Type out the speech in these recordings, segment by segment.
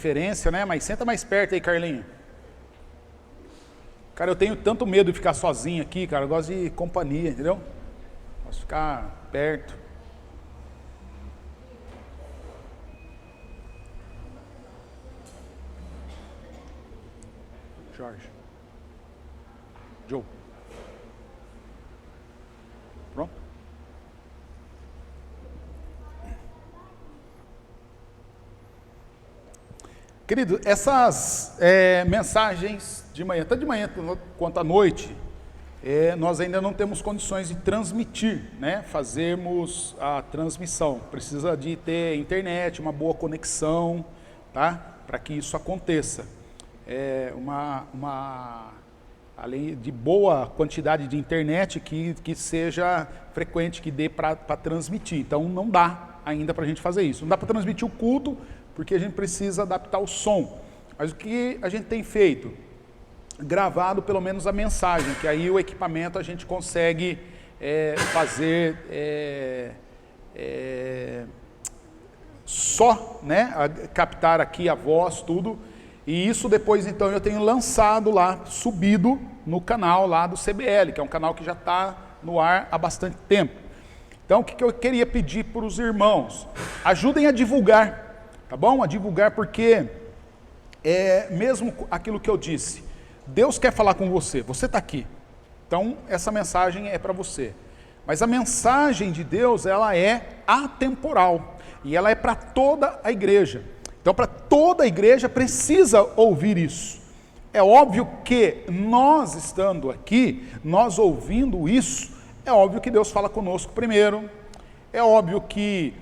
preferência, né? Mas senta mais perto aí, Carlinhos. Cara, eu tenho tanto medo de ficar sozinho aqui, cara. Eu gosto de companhia, entendeu? Gosto de ficar perto. Jorge. Joe. Pronto? Querido, essas mensagens de manhã, tanto de manhã quanto à noite, nós ainda não temos condições de transmitir, né? Fazermos a transmissão. Precisa de ter internet, uma boa conexão, tá? Para que isso aconteça. Além de boa quantidade de internet que seja frequente, que dê para transmitir. Então não dá ainda para a gente fazer isso. Não dá para transmitir o culto, porque a gente precisa adaptar o som. Mas o que a gente tem feito? Gravado pelo menos a mensagem, que aí o equipamento a gente consegue fazer só, né, captar aqui a voz, tudo. E isso depois então eu tenho lançado lá, subido no canal lá do CBL, que é um canal que já está no ar há bastante tempo. Então o que eu queria pedir para os irmãos? Ajudem a divulgar, tá bom? A divulgar, porque mesmo aquilo que eu disse, Deus quer falar com você, você está aqui. Então essa mensagem é para você. Mas a mensagem de Deus, ela é atemporal. E ela é para toda a igreja. Então, para toda a igreja precisa ouvir isso. É óbvio que nós estando aqui, nós ouvindo isso, é óbvio que Deus fala conosco primeiro. É óbvio que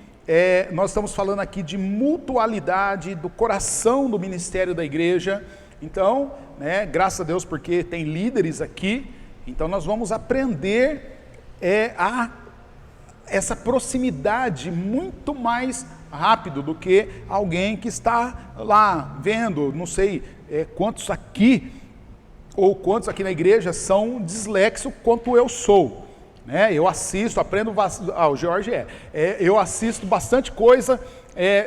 nós estamos falando aqui de mutualidade do coração do ministério da igreja. Então, né, graças a Deus, porque tem líderes aqui, então nós vamos aprender essa proximidade muito mais rápido do que alguém que está lá vendo, não sei quantos aqui na igreja são dislexos quanto eu sou, né? Eu assisto, aprendo, o Jorge eu assisto bastante coisa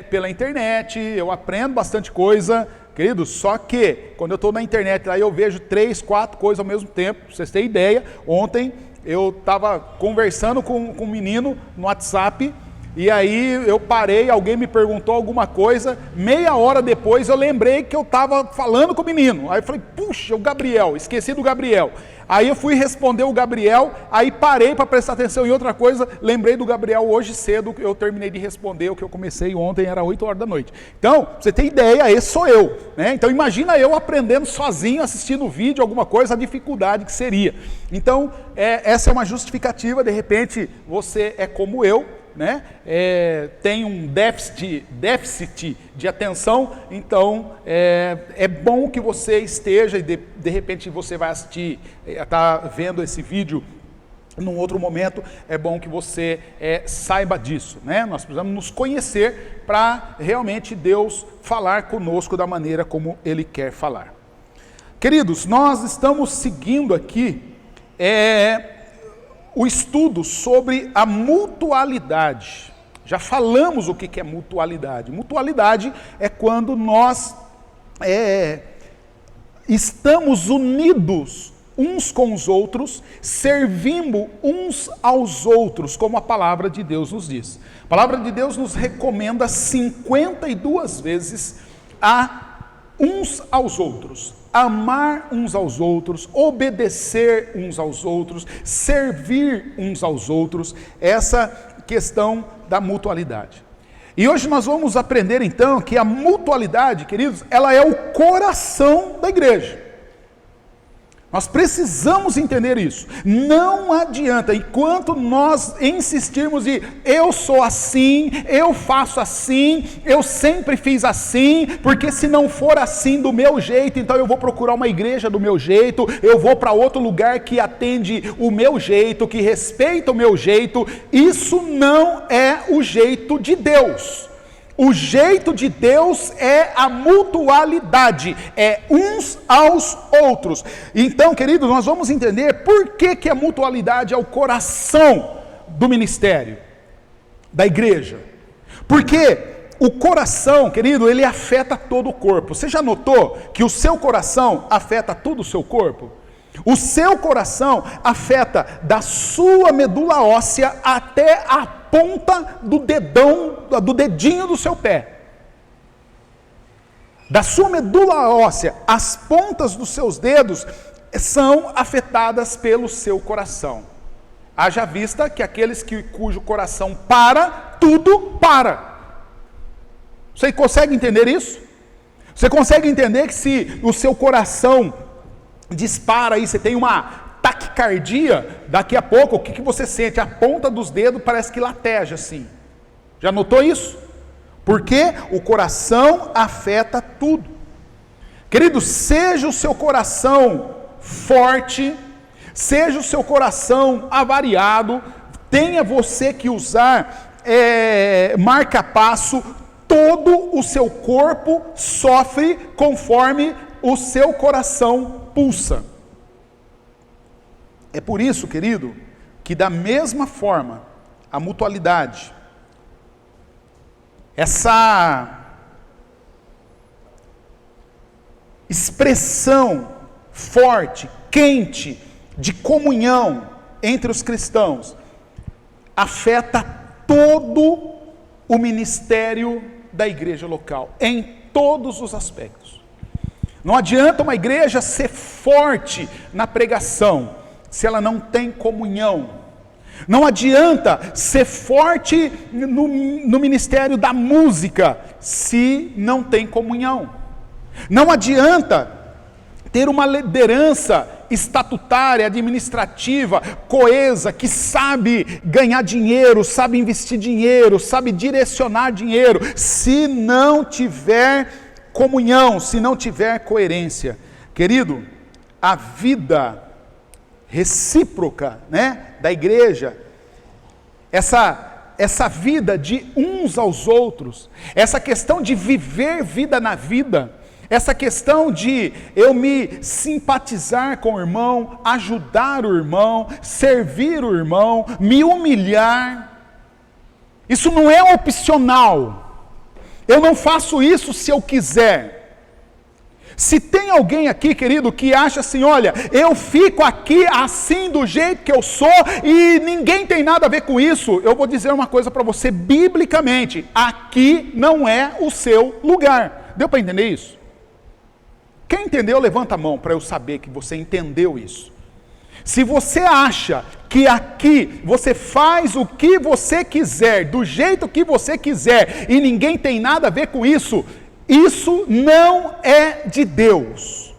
pela internet, eu aprendo bastante coisa, querido, só que quando eu estou na internet lá eu vejo 3, 4 coisas ao mesmo tempo. Pra vocês terem ideia, ontem eu estava conversando com um menino no WhatsApp, e aí eu parei, alguém me perguntou alguma coisa, meia hora depois eu lembrei que eu estava falando com o menino. Aí eu falei, puxa, o Gabriel, esqueci do Gabriel. Aí eu fui responder o Gabriel, aí parei para prestar atenção em outra coisa, lembrei do Gabriel hoje cedo, eu terminei de responder o que eu comecei ontem, era 8 horas da noite. Então, pra você ter ideia, esse sou eu, né? Então imagina eu aprendendo sozinho, assistindo vídeo, alguma coisa, a dificuldade que seria. Então, essa é uma justificativa, de repente você é como eu, né? Tem um déficit de atenção, então é bom que você esteja, e de repente você vai assistir, está vendo esse vídeo num outro momento, é bom que você saiba disso, né? Nós precisamos nos conhecer para realmente Deus falar conosco da maneira como Ele quer falar. Queridos, nós estamos seguindo aqui o estudo sobre a mutualidade. Já falamos o que é mutualidade. Mutualidade é quando nós estamos unidos uns com os outros, servindo uns aos outros, como a palavra de Deus nos diz. A palavra de Deus nos recomenda 52 vezes a uns aos outros, amar uns aos outros, obedecer uns aos outros, servir uns aos outros, essa questão da mutualidade. E hoje nós vamos aprender então que a mutualidade, queridos, ela é o coração da igreja. Nós precisamos entender isso. Não adianta, enquanto nós insistirmos em eu sou assim, eu faço assim, eu sempre fiz assim, porque se não for assim do meu jeito, então eu vou procurar uma igreja do meu jeito, eu vou para outro lugar que atende o meu jeito, que respeita o meu jeito. Isso não é o jeito de Deus. O jeito de Deus é a mutualidade, é uns aos outros. Então, queridos, nós vamos entender por que a mutualidade é o coração do ministério, da igreja. Porque o coração, querido, ele afeta todo o corpo. Você já notou que o seu coração afeta todo o seu corpo? O seu coração afeta da sua medula óssea até a ponta do dedinho do seu pé. Da sua medula óssea, as pontas dos seus dedos são afetadas pelo seu coração. Haja vista que aqueles cujo coração para, tudo para. Você consegue entender isso? Você consegue entender que se o seu coração dispara aí, você tem uma taquicardia, daqui a pouco, o que você sente? A ponta dos dedos parece que lateja assim. Já notou isso? Porque o coração afeta tudo. Querido, seja o seu coração forte, seja o seu coração avariado, tenha você que usar marca-passo, todo o seu corpo sofre conforme o seu coração pulsa. É por isso, querido, que da mesma forma, a mutualidade, essa expressão forte, quente, de comunhão entre os cristãos, afeta todo o ministério da igreja local, em todos os aspectos. Não adianta uma igreja ser forte na pregação, se ela não tem comunhão. Não adianta ser forte no ministério da música, se não tem comunhão. Não adianta ter uma liderança estatutária, administrativa, coesa, que sabe ganhar dinheiro, sabe investir dinheiro, sabe direcionar dinheiro, se não tiver comunhão, se não tiver coerência. Querido, a vida recíproca, da igreja, essa vida de uns aos outros, essa questão de viver vida na vida, essa questão de eu me simpatizar com o irmão, ajudar o irmão, servir o irmão, me humilhar, isso não é opcional. Eu não faço isso se eu quiser. Se tem alguém aqui, querido, que acha assim, olha, eu fico aqui assim do jeito que eu sou e ninguém tem nada a ver com isso, eu vou dizer uma coisa para você, biblicamente, aqui não é o seu lugar. Deu para entender isso? Quem entendeu, levanta a mão para eu saber que você entendeu isso. Se você acha que aqui você faz o que você quiser, do jeito que você quiser, e ninguém tem nada a ver com isso, isso não é de Deus.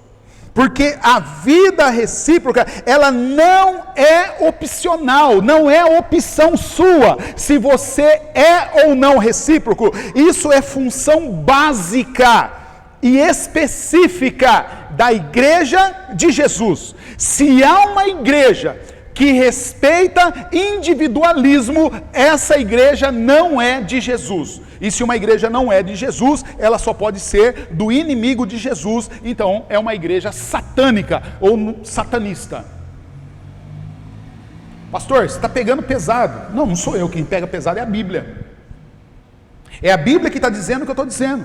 Porque a vida recíproca, ela não é opcional, não é opção sua, se você é ou não recíproco. Isso é função básica e específica da igreja de Jesus. Se há uma igreja que respeita individualismo, essa igreja não é de Jesus. E se uma igreja não é de Jesus, ela só pode ser do inimigo de Jesus, então é uma igreja satânica ou satanista. Pastor, você está pegando pesado. Não, não sou eu quem pega pesado, é a Bíblia. É a Bíblia que está dizendo o que eu estou dizendo.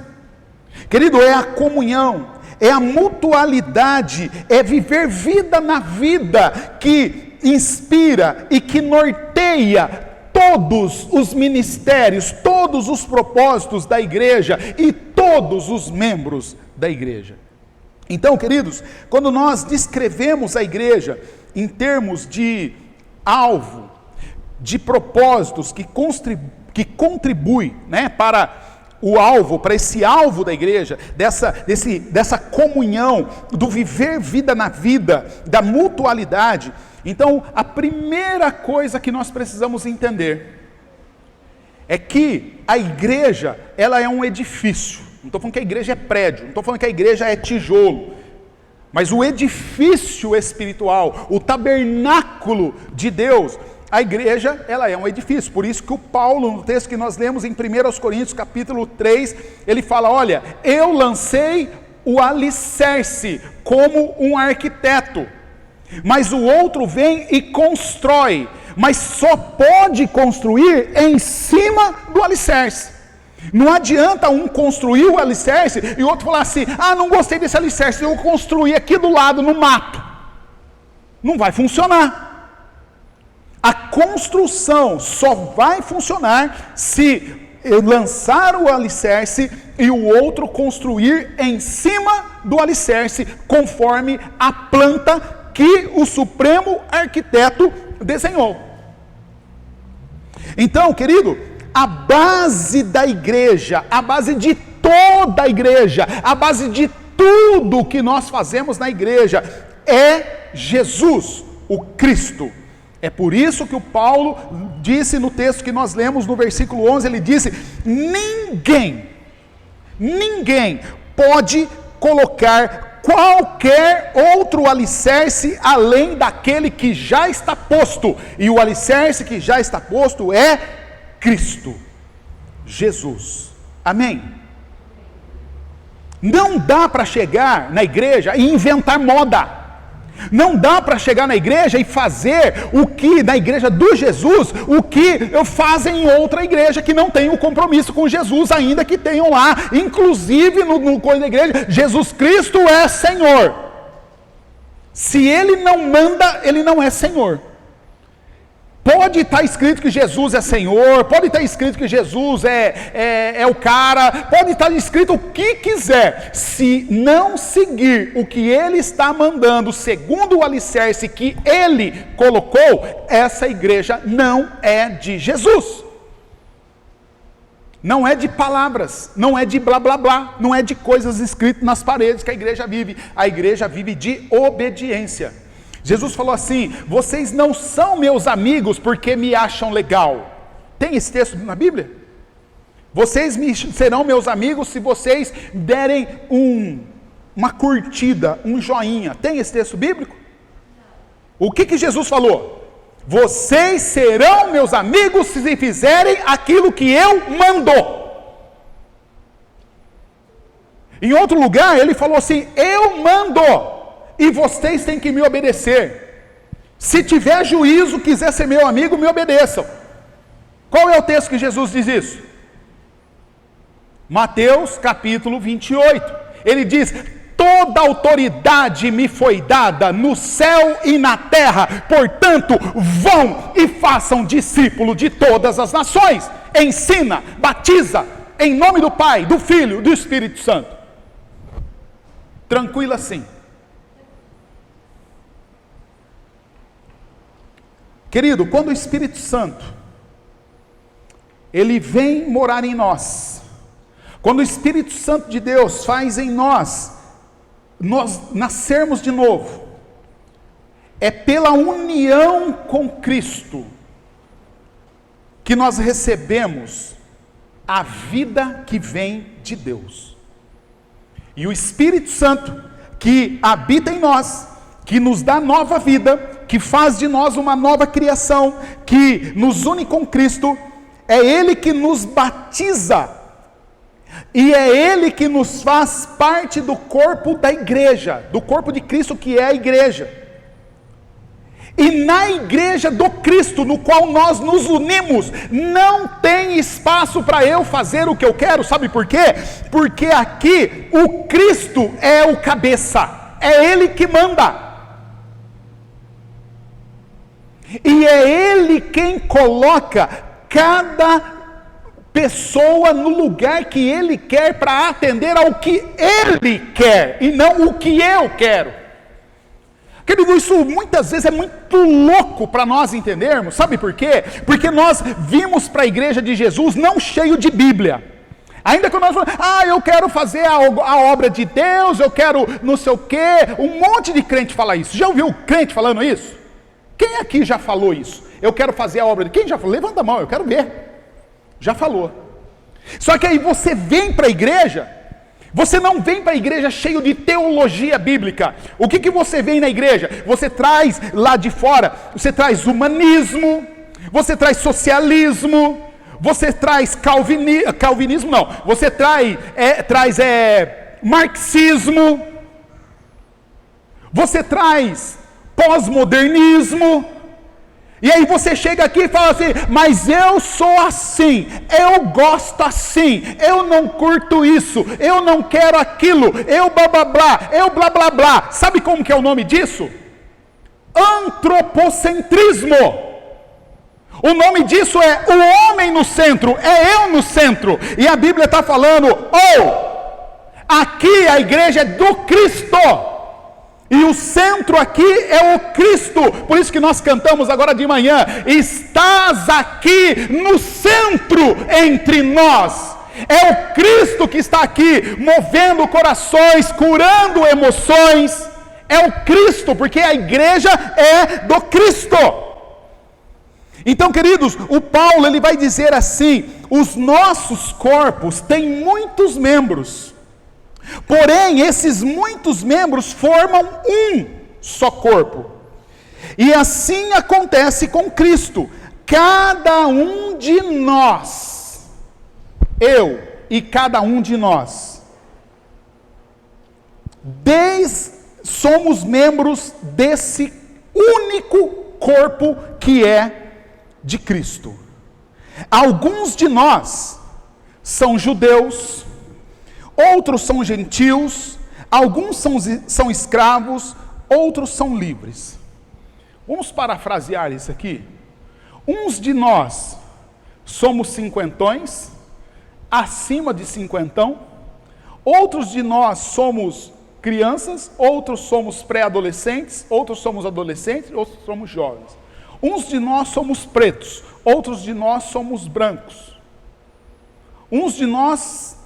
Querido, é a comunhão, é a mutualidade, é viver vida na vida que inspira e que norteia todos os ministérios, todos os propósitos da igreja e todos os membros da igreja. Então, queridos, quando nós descrevemos a igreja em termos de alvo, de propósitos que contribui, para o alvo, para esse alvo da igreja, dessa comunhão, do viver vida na vida, da mutualidade. Então, a primeira coisa que nós precisamos entender é que a igreja, ela é um edifício. Não estou falando que a igreja é prédio, não estou falando que a igreja é tijolo, mas o edifício espiritual, o tabernáculo de Deus, a igreja, ela é um edifício. Por isso que o Paulo, no texto que nós lemos em 1 Coríntios capítulo 3, ele fala, olha, eu lancei o alicerce como um arquiteto, mas o outro vem e constrói, mas só pode construir em cima do alicerce. Não adianta um construir o alicerce e o outro falar assim, não gostei desse alicerce, eu construí aqui do lado, no mato. Não vai funcionar. A construção só vai funcionar se lançar o alicerce e o outro construir em cima do alicerce, conforme a planta que o Supremo Arquiteto desenhou. Então, querido, a base da igreja, a base de toda a igreja, a base de tudo que nós fazemos na igreja é Jesus, o Cristo. É por isso que o Paulo disse no texto que nós lemos no versículo 11, ele disse, ninguém pode colocar qualquer outro alicerce além daquele que já está posto, e o alicerce que já está posto é Cristo, Jesus, amém? Não dá para chegar na igreja e inventar moda. Não dá para chegar na igreja e fazer o que, na igreja do Jesus, o que fazem em outra igreja que não tem o compromisso com Jesus, ainda que tenham lá, inclusive no coisa da igreja, Jesus Cristo é Senhor. Se Ele não manda, Ele não é Senhor. Pode estar escrito que Jesus é Senhor, pode estar escrito que Jesus é o cara, pode estar escrito o que quiser. Se não seguir o que Ele está mandando, segundo o alicerce que Ele colocou, essa igreja não é de Jesus. Não é de palavras, não é de blá blá blá, não é de coisas escritas nas paredes que a igreja vive. A igreja vive de obediência. Jesus falou assim, vocês não são meus amigos porque me acham legal. Tem esse texto na Bíblia? Vocês serão meus amigos se vocês derem uma curtida, um joinha. Tem esse texto bíblico? O que Jesus falou? Vocês serão meus amigos se fizerem aquilo que eu mando. Em outro lugar ele falou assim, eu mando. E vocês têm que me obedecer. Se tiver juízo, quiser ser meu amigo, me obedeçam. Qual é o texto que Jesus diz isso? Mateus capítulo 28. Ele diz, toda autoridade me foi dada no céu e na terra. Portanto, vão e façam discípulo de todas as nações. Ensina, batiza, em nome do Pai, do Filho, do Espírito Santo. Tranquilo assim. Querido, quando o Espírito Santo, ele vem morar em nós, quando o Espírito Santo de Deus faz em nós nascermos de novo, é pela união com Cristo, que nós recebemos a vida que vem de Deus. E o Espírito Santo, que habita em nós, que nos dá nova vida, que faz de nós uma nova criação, que nos une com Cristo, é Ele que nos batiza, e é Ele que nos faz parte do corpo da igreja, do corpo de Cristo que é a igreja. E na igreja do Cristo, no qual nós nos unimos, não tem espaço para eu fazer o que eu quero, sabe por quê? Porque aqui o Cristo é o cabeça, é Ele que manda. E é Ele quem coloca cada pessoa no lugar que Ele quer para atender ao que Ele quer e não o que eu quero. Querido, isso muitas vezes é muito louco para nós entendermos, sabe por quê? Porque nós vimos para a igreja de Jesus não cheio de Bíblia. Ainda que nós falamos, eu quero fazer a obra de Deus, eu quero não sei o quê, um monte de crente fala isso. Já ouviu crente falando isso? Quem aqui já falou isso? Eu quero fazer a obra de... Quem já falou? Levanta a mão, eu quero ver. Já falou. Só que aí você vem para a igreja, você não vem para a igreja cheio de teologia bíblica. O que você vem na igreja? Você traz lá de fora, você traz humanismo, você traz socialismo, você traz calvinismo não, você traz marxismo, você traz pós-modernismo, E aí você chega aqui e fala assim, mas eu sou assim, eu gosto assim, eu não curto isso, eu não quero aquilo, eu blá blá blá, eu blá blá blá. Sabe como que é o nome disso? Antropocentrismo. O nome disso é o homem no centro, é eu no centro. E a Bíblia está falando, aqui a igreja é do Cristo. E o centro aqui é o Cristo. Por isso que nós cantamos agora de manhã, estás aqui no centro entre nós. É o Cristo que está aqui, movendo corações, curando emoções. É o Cristo, porque a igreja é do Cristo. Então, queridos, o Paulo ele vai dizer assim, os nossos corpos têm muitos membros. Porém, esses muitos membros formam um só corpo. E assim acontece com Cristo. Cada um de nós, eu e cada um de nós, somos membros desse único corpo que é de Cristo. Alguns de nós são judeus, outros são gentios, alguns são escravos, outros são livres. Vamos parafrasear isso aqui. Uns de nós somos cinquentões, acima de cinquentão, outros de nós somos crianças, outros somos pré-adolescentes, outros somos adolescentes, outros somos jovens. Uns de nós somos pretos, outros de nós somos brancos. Uns de nós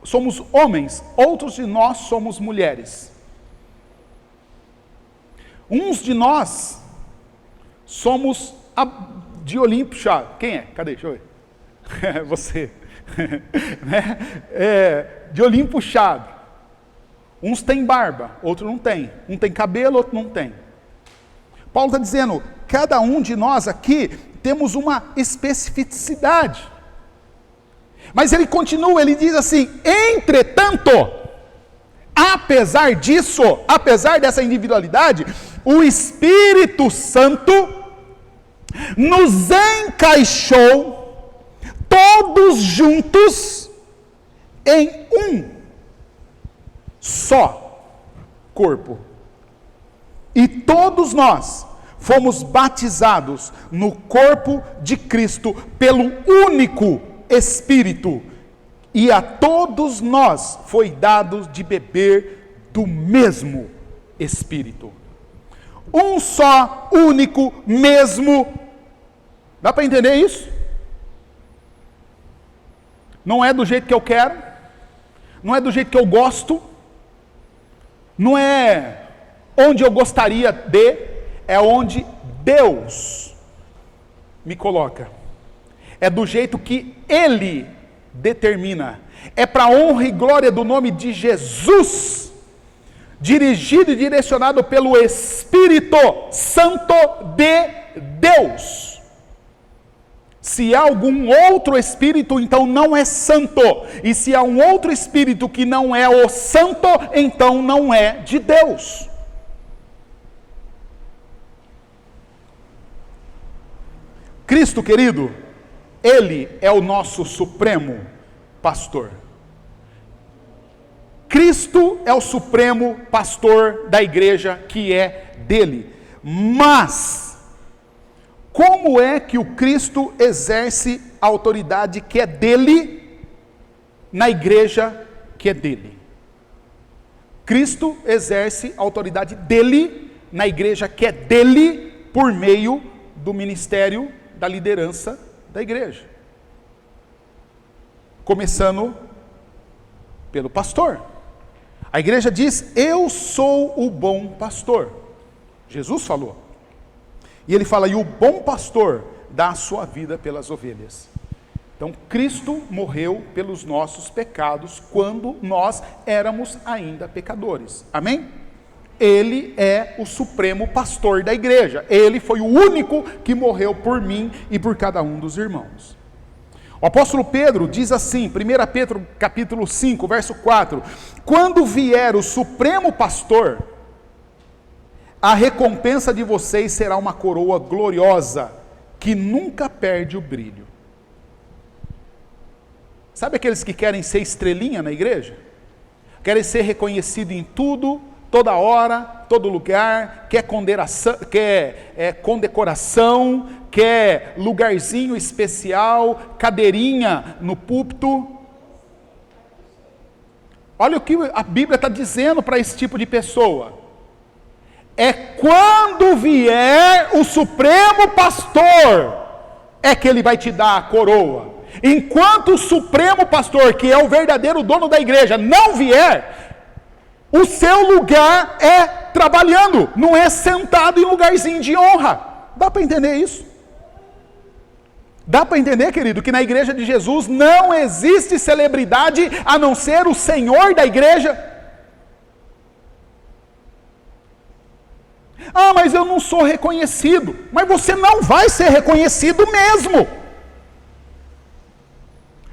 somos homens, outros de nós somos mulheres. Uns de nós somos de olhinho puxado. Quem é? Cadê? Deixa eu ver. Você. De olhinho puxado. Uns têm barba, outros não têm. Um tem cabelo, outro não tem. Paulo está dizendo, cada um de nós aqui temos uma especificidade. Mas ele continua, ele diz assim, entretanto, apesar disso, apesar dessa individualidade, o Espírito Santo nos encaixou todos juntos em um só corpo. E todos nós fomos batizados no corpo de Cristo pelo único Espírito, e a todos nós foi dado de beber do mesmo Espírito. Um só, único, mesmo. Dá para entender isso? Não é do jeito que eu quero, não é do jeito que eu gosto, não é onde eu gostaria de, é onde Deus me coloca. É do jeito que Ele determina. É para a honra e glória do nome de Jesus, dirigido e direcionado pelo Espírito Santo de Deus. Se há algum outro Espírito, então não é santo. E se há um outro Espírito que não é o santo, então não é de Deus. Cristo, querido, Ele é o nosso supremo pastor. Cristo é o supremo pastor da igreja que é dele. Mas, como é que o Cristo exerce a autoridade que é dele na igreja que é dele? Cristo exerce a autoridade dele na igreja que é dele por meio do ministério da liderança da igreja. Começando pelo pastor. A igreja diz, eu sou o bom pastor. Jesus falou. E ele fala, e o bom pastor dá a sua vida pelas ovelhas. Então, Cristo morreu pelos nossos pecados quando nós éramos ainda pecadores. Amém? Ele é o supremo pastor da igreja. Ele foi o único que morreu por mim e por cada um dos irmãos. O apóstolo Pedro diz assim, 1 Pedro capítulo 5, verso 4, quando vier o supremo pastor, a recompensa de vocês será uma coroa gloriosa, que nunca perde o brilho. Sabe aqueles que querem ser estrelinha na igreja? Querem ser reconhecido em tudo, toda hora, todo lugar, quer condecoração, quer lugarzinho especial, cadeirinha no púlpito. Olha o que a Bíblia está dizendo para esse tipo de pessoa. É quando vier o Supremo Pastor, é que ele vai te dar a coroa. Enquanto o Supremo Pastor, que é o verdadeiro dono da igreja, não vier, o seu lugar é trabalhando, não é sentado em lugarzinho de honra. Dá para entender isso? Dá para entender, querido, que na igreja de Jesus não existe celebridade a não ser o Senhor da igreja? Ah, mas eu não sou reconhecido. Mas você não vai ser reconhecido mesmo.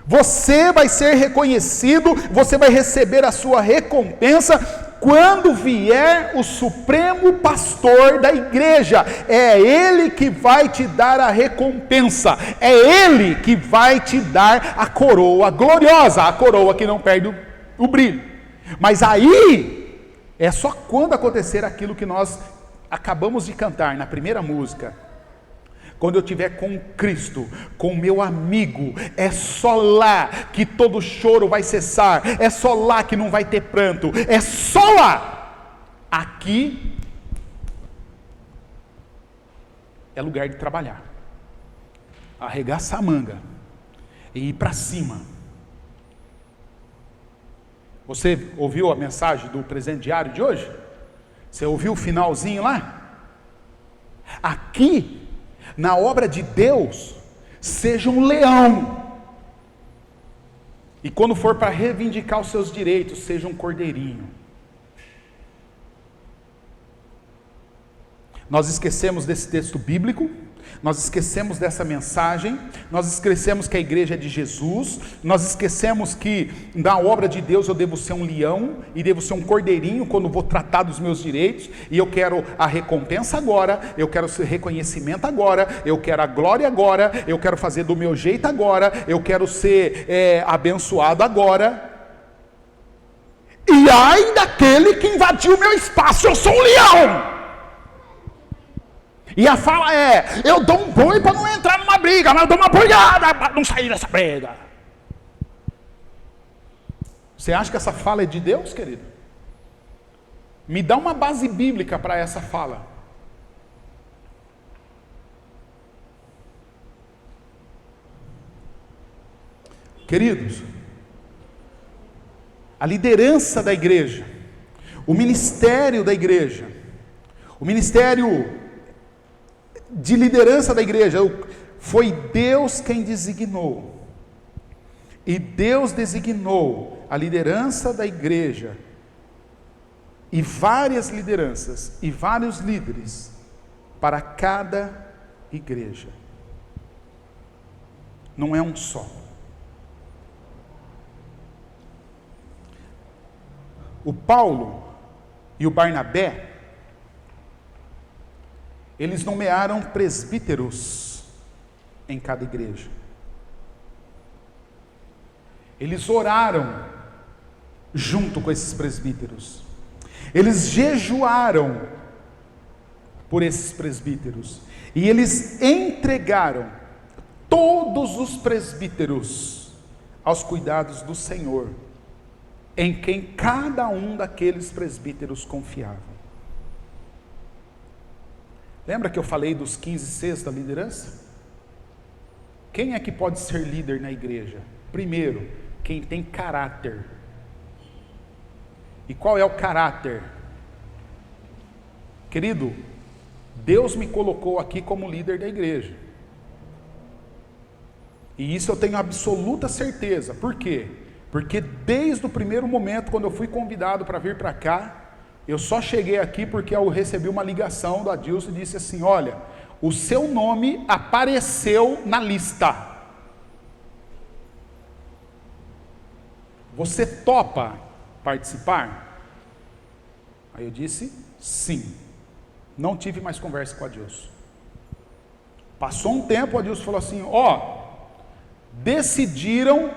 Você vai ser reconhecido, você vai receber a sua recompensa quando vier o Supremo Pastor da igreja. É Ele que vai te dar a recompensa, é Ele que vai te dar a coroa gloriosa, a coroa que não perde o brilho. Mas aí, é só quando acontecer aquilo que nós acabamos de cantar na primeira música. Quando eu estiver com Cristo, com meu amigo, é só lá que todo choro vai cessar, é só lá que não vai ter pranto, é só lá. Aqui é lugar de trabalhar, arregaçar a manga e ir para cima. Você ouviu a mensagem do presente diário de hoje? Você ouviu o finalzinho lá? Aqui, na obra de Deus, seja um leão. E quando for para reivindicar os seus direitos, seja um cordeirinho. Nós esquecemos desse texto bíblico, nós esquecemos dessa mensagem, nós esquecemos que a igreja é de Jesus, nós esquecemos que na obra de Deus eu devo ser um leão e devo ser um cordeirinho quando vou tratar dos meus direitos, e eu quero a recompensa agora, eu quero o reconhecimento agora, eu quero a glória agora, eu quero fazer do meu jeito agora, eu quero ser abençoado agora. E ai daquele que invadiu o meu espaço, eu sou um leão. E a fala é, eu dou um boi para não entrar numa briga, mas eu dou uma boiada para não sair dessa briga. Você acha que essa fala é de Deus, querido? Me dá uma base bíblica para essa fala. Queridos, a liderança da igreja, o ministério da igreja, o ministério de liderança da igreja, foi Deus quem designou, e Deus designou a liderança da igreja, e várias lideranças, e vários líderes, para cada igreja, não é um só. O Paulo e o Barnabé, eles nomearam presbíteros em cada igreja. Eles oraram junto com esses presbíteros. Eles jejuaram por esses presbíteros. E eles entregaram todos os presbíteros aos cuidados do Senhor, em quem cada um daqueles presbíteros confiava. Lembra que eu falei dos 15 Cs da liderança? Quem é que pode ser líder na igreja? Primeiro, quem tem caráter. E qual é o caráter? Querido, Deus me colocou aqui como líder da igreja. E isso eu tenho absoluta certeza. Por quê? Porque desde o primeiro momento, quando eu fui convidado para vir para cá, eu só cheguei aqui porque eu recebi uma ligação do Adilson e disse assim: olha, o seu nome apareceu na lista. Você topa participar? Aí eu disse sim. Não tive mais conversa com o Adilson. Passou um tempo, o Adilson falou assim, ó, decidiram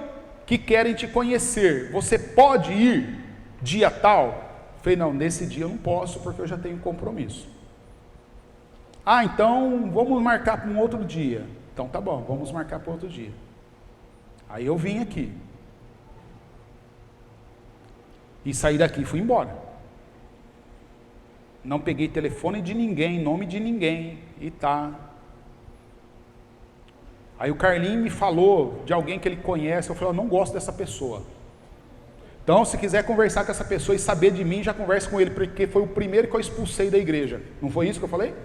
que querem te conhecer, você pode ir dia tal? Eu falei, não, nesse dia eu não posso, porque eu já tenho compromisso. Ah, então vamos marcar para um outro dia. Então tá bom, vamos marcar para outro dia. Aí eu vim aqui. E saí daqui e fui embora. Não peguei telefone de ninguém, nome de ninguém. E tá. Aí o Carlinho me falou de alguém que ele conhece. Eu falei, eu não gosto dessa pessoa. Então, se quiser conversar com essa pessoa e saber de mim, já converse com ele, porque foi o primeiro que eu expulsei da igreja. Não foi isso que eu falei? Eu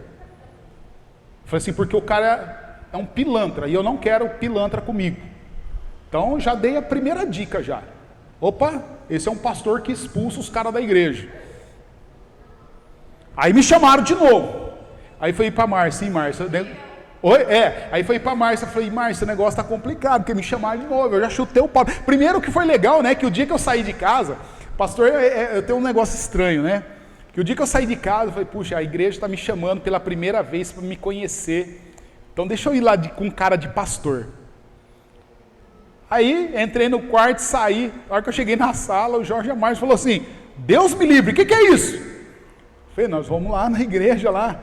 falei assim, porque o cara é um pilantra, e eu não quero pilantra comigo. Então, já dei a primeira dica já. Opa, esse é um pastor que expulsa os caras da igreja. Aí me chamaram de novo. Aí foi para Márcia, Márcia. Oi? Aí foi para Márcia, falei, Márcia, o negócio tá complicado, porque me chamaram de novo, eu já chutei o pau. Primeiro que foi legal, né, que o dia que eu saí de casa, pastor, eu tenho um negócio estranho, né, que o dia que eu saí de casa, eu falei, puxa, a igreja está me chamando pela primeira vez para me conhecer, então deixa eu ir lá com cara de pastor. Aí, entrei no quarto, saí, na hora que eu cheguei na sala, o Jorge Amaro falou assim, Deus me livre, o que é isso? Eu falei, nós vamos lá na igreja lá.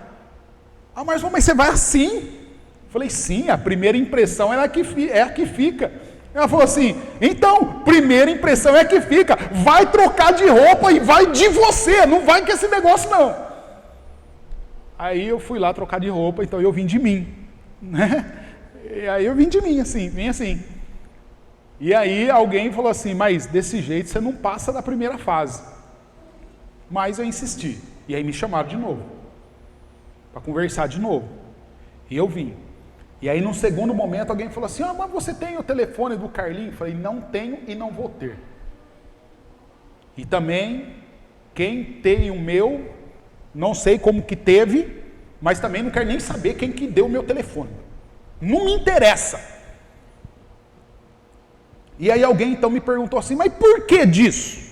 Ah, mas você vai assim? Eu falei, sim, a primeira impressão é a que fica. Ela falou assim, então, primeira impressão é a que fica, vai trocar de roupa e vai de você, não vai com esse negócio não. Aí eu fui lá trocar de roupa, então eu vim de mim, né? E aí eu vim de mim, assim, vim assim. E aí alguém falou assim, mas desse jeito você não passa da primeira fase. Mas eu insisti, e aí me chamaram de novo, para conversar de novo, e eu vim. E aí, num segundo momento, alguém falou assim, mas você tem o telefone do Carlinho? Eu falei, não tenho e não vou ter. E também, quem tem o meu, não sei como que teve, mas também não quero nem saber quem que deu o meu telefone. Não me interessa. E aí alguém então me perguntou assim, mas por que disso?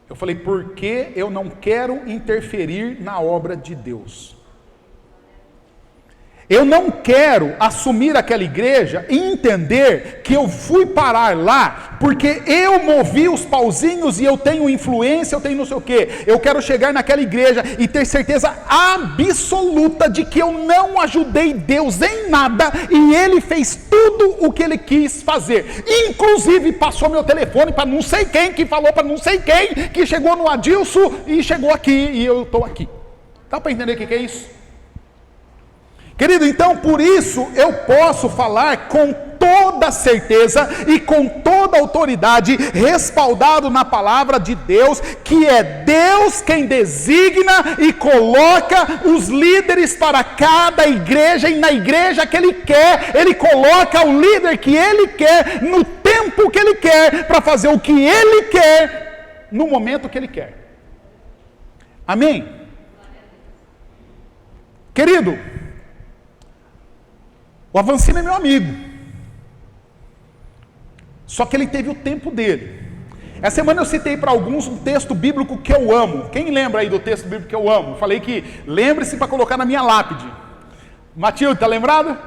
Eu falei, porque eu não quero interferir na obra de Deus. Eu não quero assumir aquela igreja e entender que eu fui parar lá porque eu movi os pauzinhos e eu tenho influência, eu tenho não sei o quê. Eu quero chegar naquela igreja e ter certeza absoluta de que eu não ajudei Deus em nada e Ele fez tudo o que Ele quis fazer. Inclusive passou meu telefone para não sei quem, que falou para não sei quem, que chegou no Adilson e chegou aqui e eu estou aqui. Dá para entender o que é isso? Querido, então por isso eu posso falar com toda certeza e com toda autoridade, respaldado na palavra de Deus, que é Deus quem designa e coloca os líderes para cada igreja, e na igreja que Ele quer, Ele coloca o líder que Ele quer, no tempo que Ele quer, para fazer o que Ele quer, no momento que Ele quer. Amém? Querido, o Avancini é meu amigo, só que ele teve o tempo dele. Essa semana eu citei para alguns um texto bíblico que eu amo. Quem lembra aí do texto bíblico que eu amo? Falei que lembre-se para colocar na minha lápide. Matilde, está lembrado?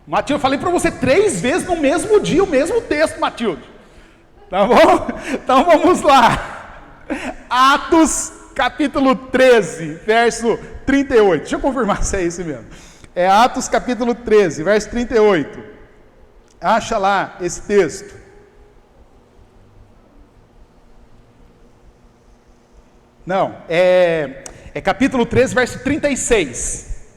Matilde, falei para você 3 vezes no mesmo dia o mesmo texto, Matilde. Tá bom? Então vamos lá. Atos capítulo 13, verso 38. Deixa eu confirmar se é isso mesmo. É Atos capítulo 13, verso 38. Acha lá esse texto. Não, é capítulo 13, verso 36.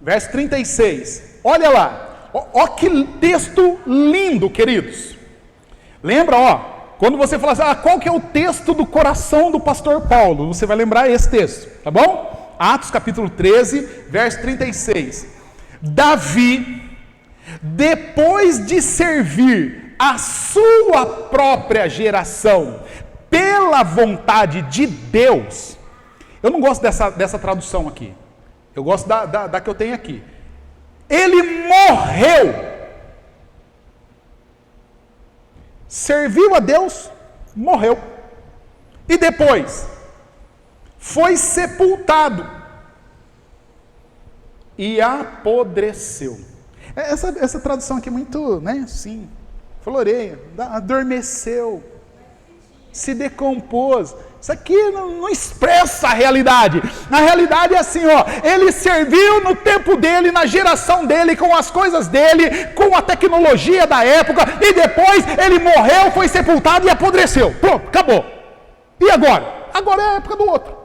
Verso 36. Olha lá. Ó que texto lindo, queridos. Lembra, ó. Quando você fala assim, qual que é o texto do coração do pastor Paulo? Você vai lembrar esse texto, tá bom? Atos capítulo 13, verso 36. Davi, depois de servir a sua própria geração, pela vontade de Deus, eu não gosto dessa tradução aqui, eu gosto da que eu tenho aqui. Ele morreu, serviu a Deus, morreu. E depois, foi sepultado e apodreceu. Essa tradução aqui é muito, né, assim, floreia, adormeceu, se decompôs. Isso aqui não expressa a realidade. Na realidade é assim, ó, ele serviu no tempo dele, na geração dele, com as coisas dele, com a tecnologia da época, e depois ele morreu, foi sepultado e apodreceu. Pronto, acabou. E agora? Agora é a época do outro.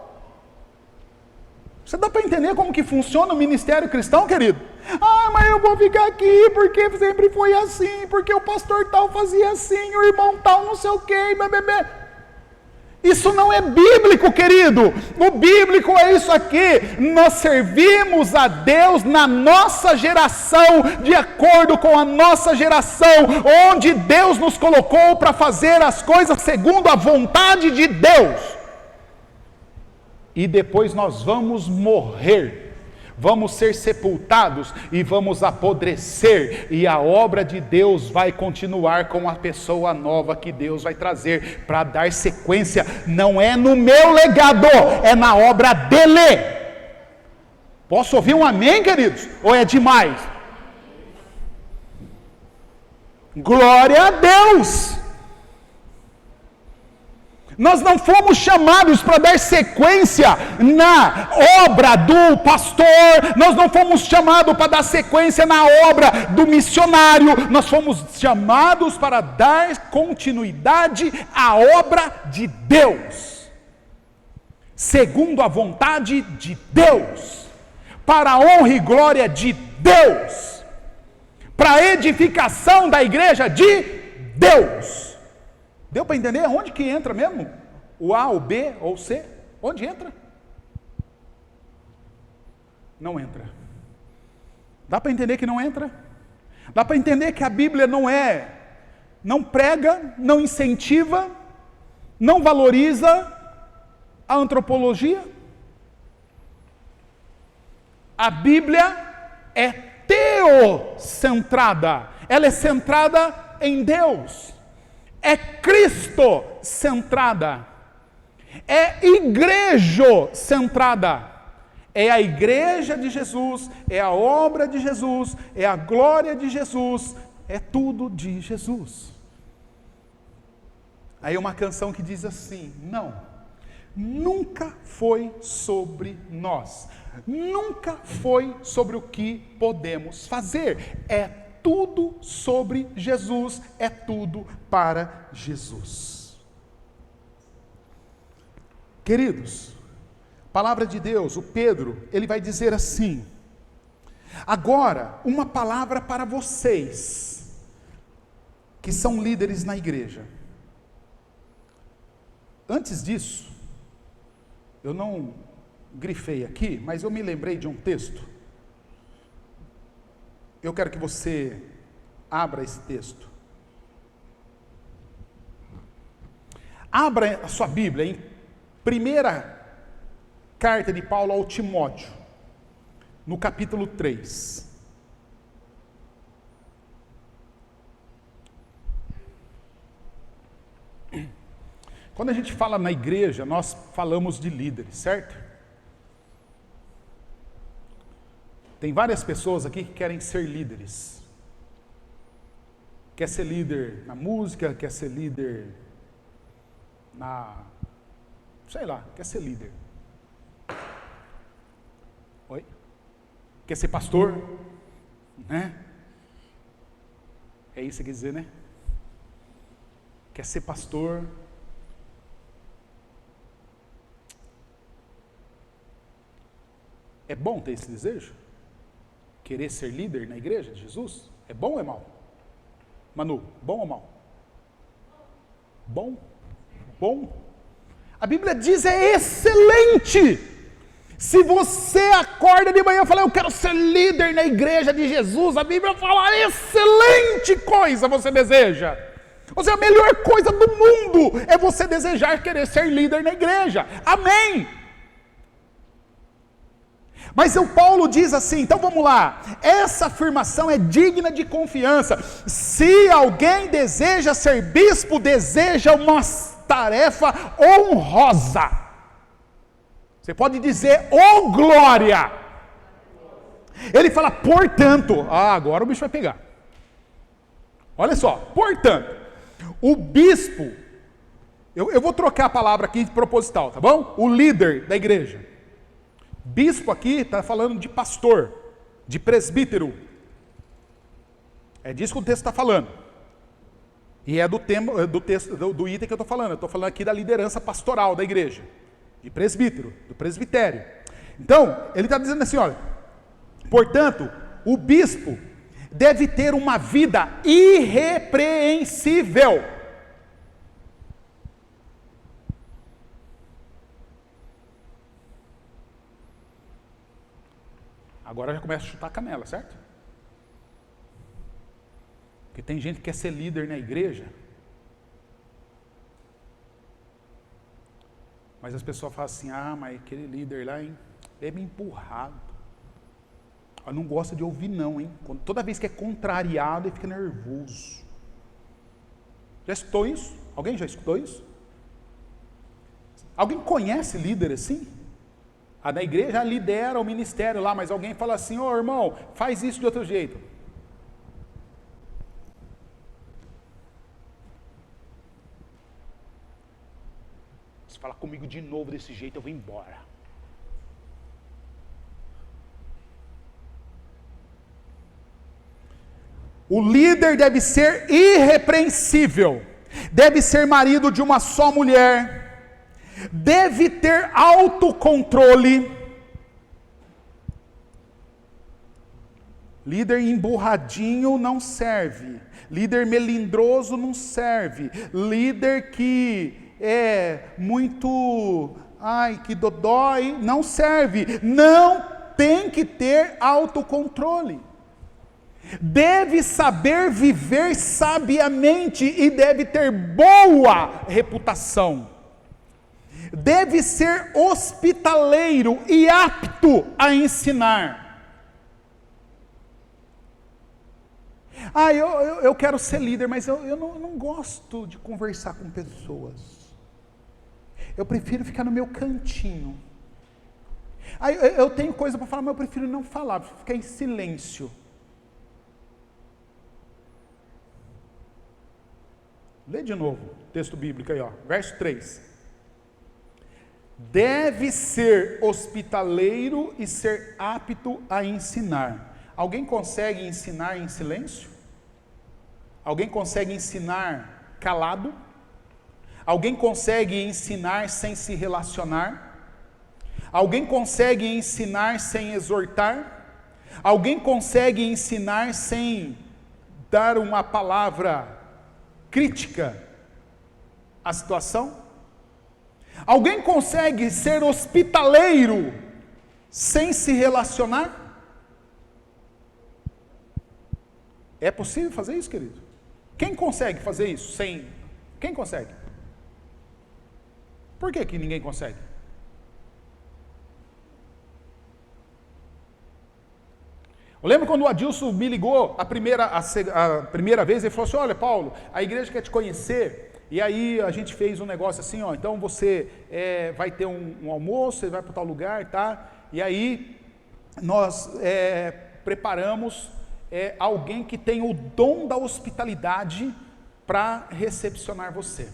Você dá para entender como que funciona o ministério cristão, querido? Ah, mas eu vou ficar aqui porque sempre foi assim, porque o pastor tal fazia assim, o irmão tal não sei o quê, bebê. Isso não é bíblico, querido. O bíblico é isso aqui. Nós servimos a Deus na nossa geração, de acordo com a nossa geração, onde Deus nos colocou para fazer as coisas segundo a vontade de Deus. E depois nós vamos morrer, vamos ser sepultados e vamos apodrecer, e a obra de Deus vai continuar com a pessoa nova que Deus vai trazer para dar sequência. Não é no meu legado, é na obra dele. Posso ouvir um amém, queridos? Ou é demais? Glória a Deus! Nós não fomos chamados para dar sequência na obra do pastor, nós não fomos chamados para dar sequência na obra do missionário, nós fomos chamados para dar continuidade à obra de Deus, segundo a vontade de Deus, para a honra e glória de Deus, para a edificação da igreja de Deus. Deu para entender onde que entra mesmo? O A, o B ou o C? Onde entra? Não entra. Dá para entender que não entra? Dá para entender que a Bíblia não prega, não incentiva, não valoriza a antropologia? A Bíblia é teocentrada, ela é centrada em Deus. É Cristo centrada, é igreja-centrada, é a igreja de Jesus, é a obra de Jesus, é a glória de Jesus, é tudo de Jesus. Aí uma canção que diz assim: não, nunca foi sobre nós, nunca foi sobre o que podemos fazer, é tudo sobre Jesus, é tudo para Jesus. Queridos, palavra de Deus, o Pedro, ele vai dizer assim: agora, uma palavra para vocês, que são líderes na igreja. Antes disso, eu não grifei aqui, mas eu me lembrei de um texto. Eu quero que você abra esse texto. Abra a sua Bíblia em primeira carta de Paulo ao Timóteo, no capítulo 3. Quando a gente fala na igreja, nós falamos de líderes, certo? Tem várias pessoas aqui que querem ser líderes. Quer ser líder na música, quer ser líder quer ser líder. Oi? Quer ser pastor, né? É isso que quer dizer, né? Quer ser pastor. É bom ter esse desejo? Querer ser líder na igreja de Jesus? É bom ou é mal? Manu, bom ou mal? Bom? Bom? A Bíblia diz é excelente. Se você acorda de manhã e fala, eu quero ser líder na igreja de Jesus, a Bíblia fala, excelente coisa você deseja. Ou seja, a melhor coisa do mundo é você desejar querer ser líder na igreja. Amém. Mas o Paulo diz assim, então vamos lá, essa afirmação é digna de confiança. Se alguém deseja ser bispo, deseja uma tarefa honrosa. Você pode dizer, ô glória. Ele fala, portanto, agora o bicho vai pegar. Olha só, portanto, o bispo, eu vou trocar a palavra aqui de proposital, tá bom? O líder da igreja. Bispo aqui está falando de pastor, de presbítero. É disso que o texto está falando. E é do tema, do texto, do item que eu estou falando. Eu estou falando aqui da liderança pastoral da igreja, de presbítero, do presbitério. Então, ele está dizendo assim, olha, portanto, o bispo deve ter uma vida irrepreensível. Agora já começa a chutar a canela, certo? Porque tem gente que quer ser líder na igreja, mas as pessoas falam assim, mas aquele líder lá, hein, é bem empurrado. Não gosta de ouvir não, hein? Toda vez que é contrariado, ele fica nervoso. Já escutou isso? Alguém já escutou isso? Alguém conhece líder assim? A da igreja lidera o ministério lá, mas alguém fala assim, irmão, faz isso de outro jeito. Se falar comigo de novo desse jeito, eu vou embora. O líder deve ser irrepreensível, deve ser marido de uma só mulher, deve ter autocontrole. Líder emburradinho não serve, líder melindroso não serve, líder que é muito, que dodói, não serve, não tem que ter autocontrole. Deve saber viver sabiamente e deve ter boa reputação. Deve ser hospitaleiro e apto a ensinar. Eu quero ser líder, mas eu não gosto de conversar com pessoas. Eu prefiro ficar no meu cantinho. Eu tenho coisa para falar, mas eu prefiro não falar, prefiro ficar em silêncio. Lê de novo o texto bíblico aí, verso 3. Deve ser hospitaleiro e ser apto a ensinar. Alguém consegue ensinar em silêncio? Alguém consegue ensinar calado? Alguém consegue ensinar sem se relacionar? Alguém consegue ensinar sem exortar? Alguém consegue ensinar sem dar uma palavra crítica à situação? Alguém consegue ser hospitaleiro sem se relacionar? É possível fazer isso, querido? Quem consegue fazer isso sem... Quem consegue? Por que ninguém consegue? Eu lembro quando o Adilson me ligou a primeira vez, ele falou assim, olha Paulo, a igreja quer te conhecer, e aí a gente fez um negócio assim, então você vai ter um almoço, você vai para tal lugar, tá? E aí nós preparamos alguém que tem o dom da hospitalidade para recepcionar você.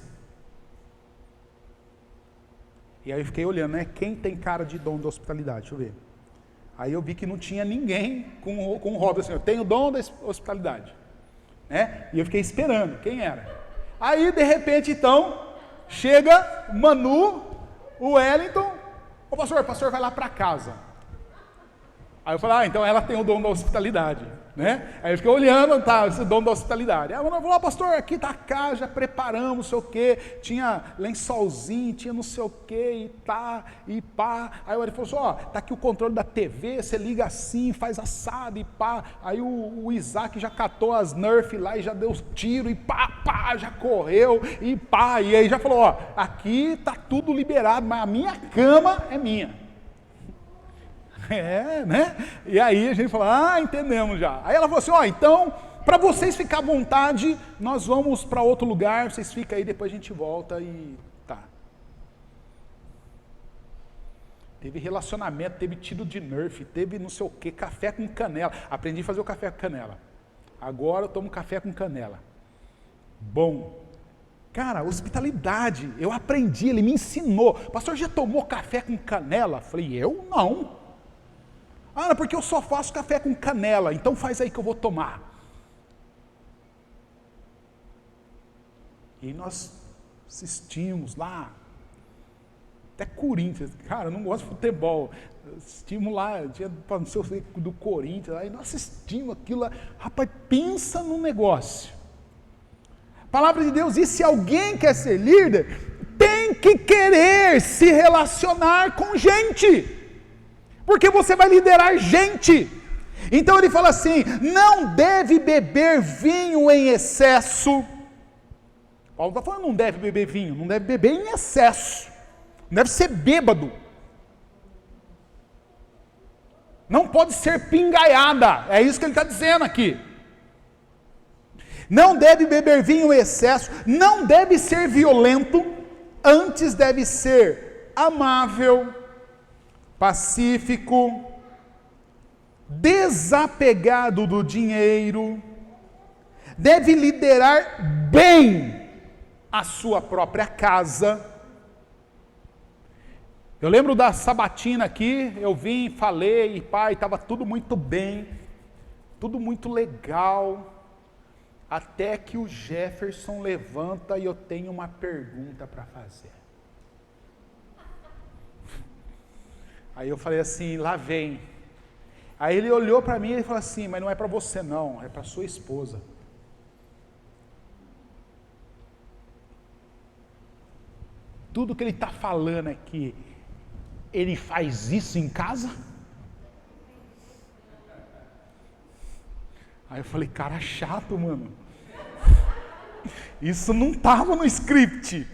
E aí eu fiquei olhando, quem tem cara de dom da hospitalidade? Deixa eu ver. Aí eu vi que não tinha ninguém com roda assim, eu tenho o dom da hospitalidade. E eu fiquei esperando, quem era? Aí de repente então, chega Manu, o Wellington, o pastor vai lá para casa. Aí eu falei, então ela tem o dom da hospitalidade. Aí eu fiquei olhando, esse dom da hospitalidade. Aí eu falei, pastor, aqui está a casa, já preparamos, não sei o quê, tinha lençolzinho, tinha não sei o quê, e pá. Aí ele falou assim, tá aqui o controle da TV, você liga assim, faz assado, e pá. Aí o Isaac já catou as Nerf lá e já deu tiro, e pá, já correu, e pá. E aí já falou, aqui tá tudo liberado, mas a minha cama é minha. E aí a gente falou, entendemos já. Aí ela falou assim, então, Para vocês ficar à vontade, nós vamos para outro lugar, vocês ficam aí, depois a gente volta e tá. Teve relacionamento, teve tiro de Nerf, teve não sei o que, café com canela. Aprendi a fazer o café com canela. Agora eu tomo café com canela. Bom. Cara, hospitalidade, eu aprendi, ele me ensinou. Pastor, já tomou café com canela? Falei, eu não. Ah, porque eu só faço café com canela, então faz aí que eu vou tomar. E nós assistimos lá, até Corinthians, cara, eu não gosto de futebol, assistimos lá, tinha não sei do Corinthians, aí nós assistimos aquilo lá, rapaz, pensa no negócio. Palavra de Deus diz, se alguém quer ser líder, tem que querer se relacionar com gente, porque você vai liderar gente. Então ele fala assim, não deve beber vinho em excesso. Paulo está falando, não deve beber vinho, não deve beber em excesso, não deve ser bêbado, não pode ser pingaiada, é isso que ele está dizendo aqui. Não deve beber vinho em excesso, não deve ser violento, antes deve ser amável, pacífico, desapegado do dinheiro, deve liderar bem a sua própria casa. Eu lembro da sabatina aqui, eu vim, falei, e pai, estava tudo muito bem, tudo muito legal, até que o Jefferson levanta e eu tenho uma pergunta para fazer. Aí eu falei assim, lá vem. Aí ele olhou para mim e falou assim, mas não é para você não, é para sua esposa. Tudo que ele está falando aqui, ele faz isso em casa? Aí eu falei, cara chato, mano. Isso não estava no script.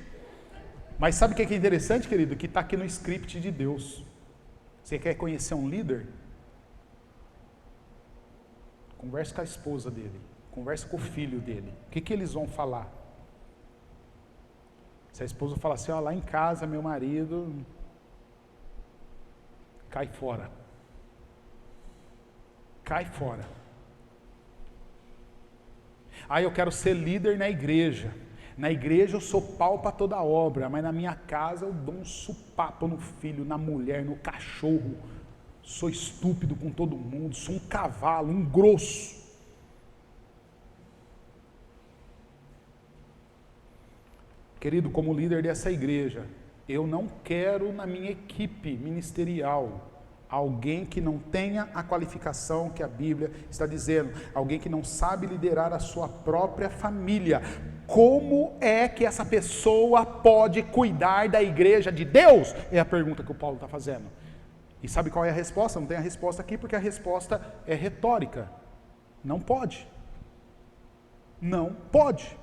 Mas sabe o que é interessante, querido? Que está aqui no script de Deus. Você quer conhecer um líder? Converse com a esposa dele. Converse com o filho dele. O que eles vão falar? Se a esposa falar assim, ó, lá em casa meu marido cai fora. Cai fora. Ah, eu quero ser líder na igreja. Na igreja eu sou pau para toda obra, mas na minha casa eu dou um supapo no filho, na mulher, no cachorro. Sou estúpido com todo mundo, sou um cavalo, um grosso. Querido, como líder dessa igreja, eu não quero na minha equipe ministerial alguém que não tenha a qualificação que a Bíblia está dizendo, alguém que não sabe liderar a sua própria família. Como é que essa pessoa pode cuidar da igreja de Deus? É a pergunta que o Paulo está fazendo. E sabe qual é a resposta? Não tem a resposta aqui porque a resposta é retórica. Não pode. Não pode.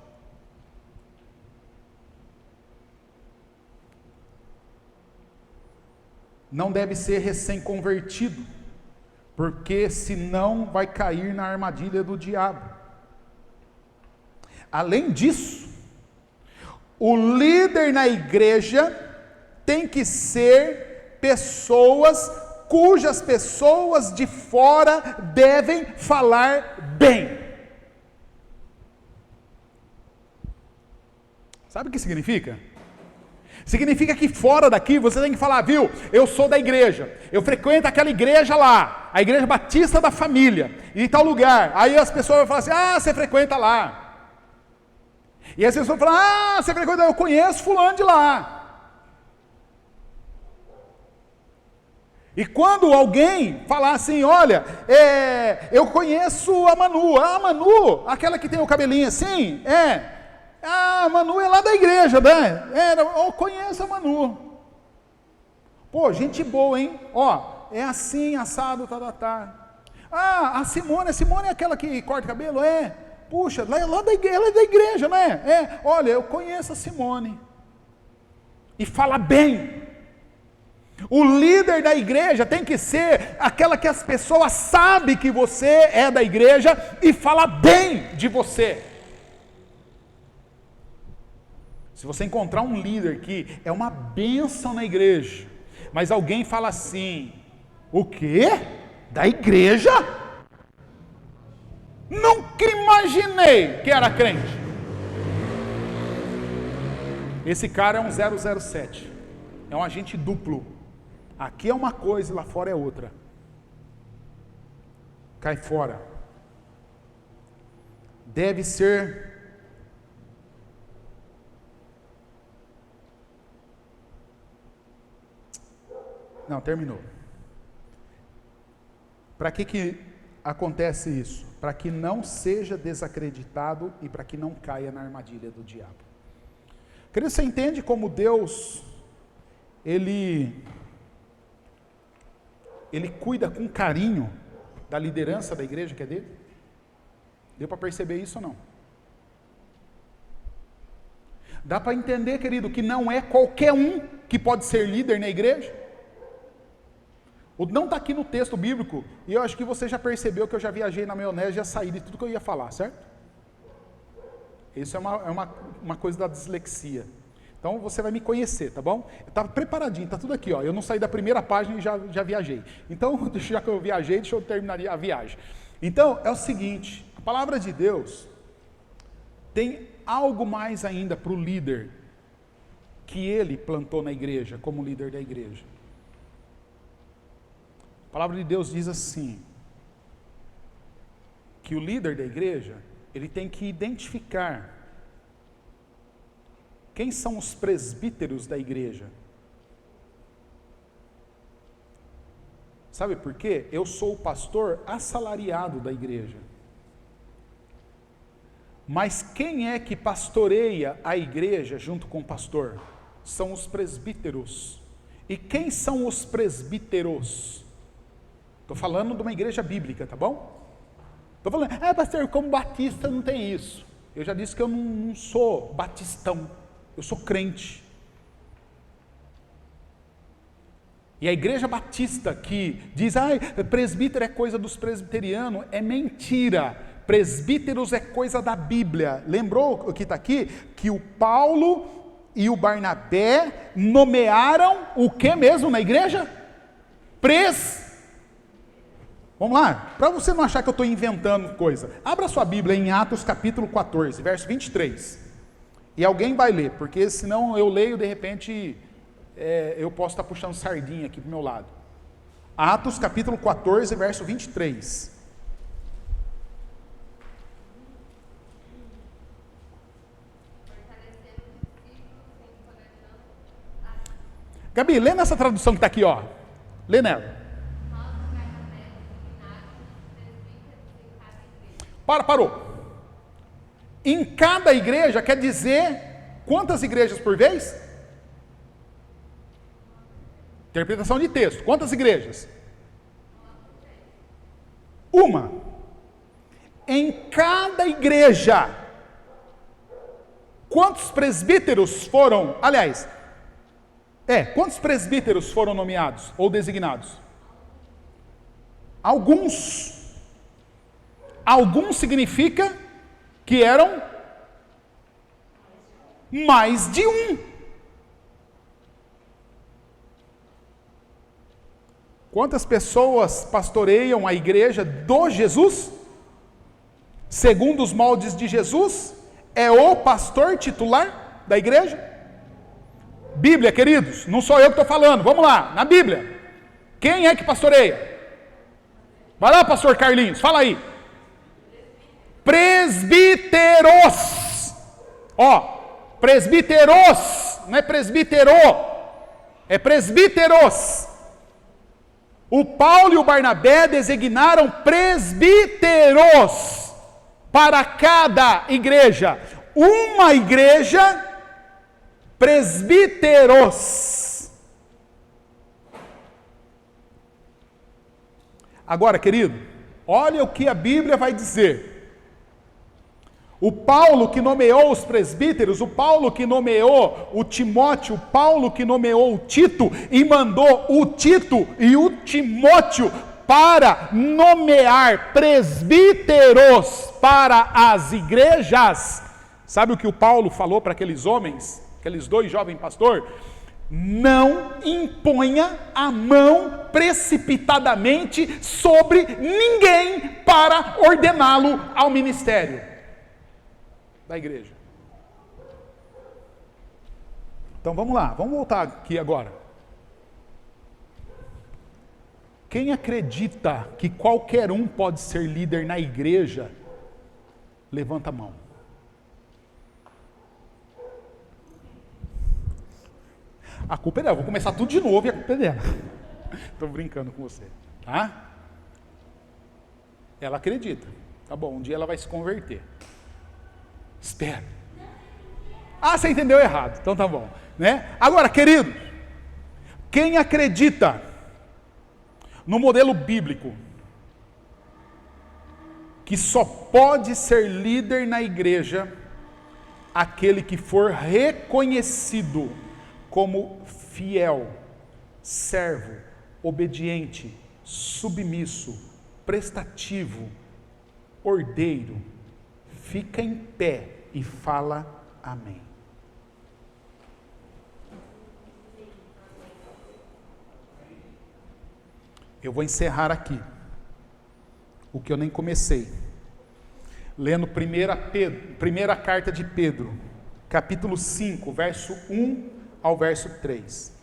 Não deve ser recém-convertido, porque senão vai cair na armadilha do diabo. Além disso, o líder na igreja tem que ser pessoas cujas pessoas de fora devem falar bem. Sabe o que significa? Significa que fora daqui você tem que falar, viu, eu sou da igreja, eu frequento aquela igreja lá, a igreja batista da família, em tal lugar. Aí as pessoas vão falar assim, ah, você frequenta lá. E as pessoas vão falar, ah, você frequenta, eu conheço fulano de lá. E quando alguém falar assim, olha, eu conheço a Manu, aquela que tem o cabelinho assim, a Manu é lá da igreja, né? Eu conheço a Manu. Pô, gente boa, hein? Ó, é assim, assado, tá. Ah, a Simone é aquela que corta cabelo? Puxa, lá da igreja, ela é da igreja, né? Olha, eu conheço a Simone. E fala bem. O líder da igreja tem que ser aquela que as pessoas sabem que você é da igreja e fala bem de você. Se você encontrar um líder que é uma bênção na igreja, mas alguém fala assim: o quê? Da igreja? Nunca imaginei que era crente. Esse cara é um 007, é um agente duplo. Aqui é uma coisa e lá fora é outra. Cai fora. Deve ser Não, terminou. Para que acontece isso? Para que não seja desacreditado e para que não caia na armadilha do diabo. Querido, você entende como Deus, Ele cuida com carinho da liderança da igreja que é dele? Deu para perceber isso ou não? Dá para entender, querido, que não é qualquer um que pode ser líder na igreja? Não está aqui no texto bíblico, e eu acho que você já percebeu que eu já viajei na maionese, já saí de tudo que eu ia falar, certo? Isso é uma coisa da dislexia. Então você vai me conhecer, tá bom? Eu estava preparadinho, está tudo aqui, ó. Eu não saí da primeira página e já viajei. Então, já que eu viajei, deixa eu terminar a viagem. Então, é o seguinte, a palavra de Deus tem algo mais ainda para o líder que ele plantou na igreja, como líder da igreja. A palavra de Deus diz assim, que o líder da igreja, ele tem que identificar quem são os presbíteros da igreja. Sabe por quê? Eu sou o pastor assalariado da igreja. Mas quem é que pastoreia a igreja junto com o pastor? São os presbíteros. E quem são os presbíteros? Estou falando de uma igreja bíblica, tá bom? Estou falando, pastor, como batista não tem isso. Eu já disse que eu não sou batistão, eu sou crente. E a igreja batista que diz, presbítero é coisa dos presbiterianos, é mentira. Presbíteros é coisa da Bíblia. Lembrou o que está aqui? Que o Paulo e o Barnabé nomearam o que mesmo na igreja? Vamos lá, para você não achar que eu estou inventando coisa, abra sua Bíblia em Atos capítulo 14, verso 23, e alguém vai ler, porque senão eu leio, de repente, eu posso estar puxando sardinha aqui para o meu lado. Atos capítulo 14, verso 23. Gabi, lê nessa tradução que está aqui, ó. Lê nela. Parou. Em cada igreja quer dizer quantas igrejas por vez? Interpretação de texto. Quantas igrejas? Uma. Em cada igreja. Quantos presbíteros foram, quantos presbíteros foram nomeados ou designados? Alguns. Alguns significa que eram mais de um. Quantas pessoas pastoreiam a igreja do Jesus? Segundo os moldes de Jesus, é o pastor titular da igreja? Bíblia, queridos, não sou eu que estou falando, vamos lá, na Bíblia. Quem é que pastoreia? Vai lá, pastor Carlinhos, fala aí. Presbíteros. Presbíteros, não é presbítero, é presbíteros. O Paulo e o Barnabé designaram presbíteros para cada igreja. Uma igreja, presbíteros. Agora, querido, olha o que a Bíblia vai dizer. O Paulo que nomeou os presbíteros, o Paulo que nomeou o Timóteo, o Paulo que nomeou o Tito e mandou o Tito e o Timóteo para nomear presbíteros para as igrejas. Sabe o que o Paulo falou para aqueles homens, aqueles 2 jovens pastores? Não imponha a mão precipitadamente sobre ninguém para ordená-lo ao ministério da igreja. Então vamos lá, vamos voltar aqui agora. Quem acredita que qualquer um pode ser líder na igreja, levanta a mão. A culpa é dela, vou começar tudo de novo e a culpa é dela. Estou brincando com você, tá? Ela acredita. Tá bom, um dia ela vai se converter. Espera. Ah, você entendeu errado, então tá bom, né? Agora, querido, quem acredita no modelo bíblico que só pode ser líder na igreja aquele que for reconhecido como fiel, servo, obediente, submisso, prestativo, ordeiro, fica em pé e fala amém. Eu vou encerrar aqui o que eu nem comecei, lendo primeira carta de Pedro, capítulo 5, verso 1 ao verso 3.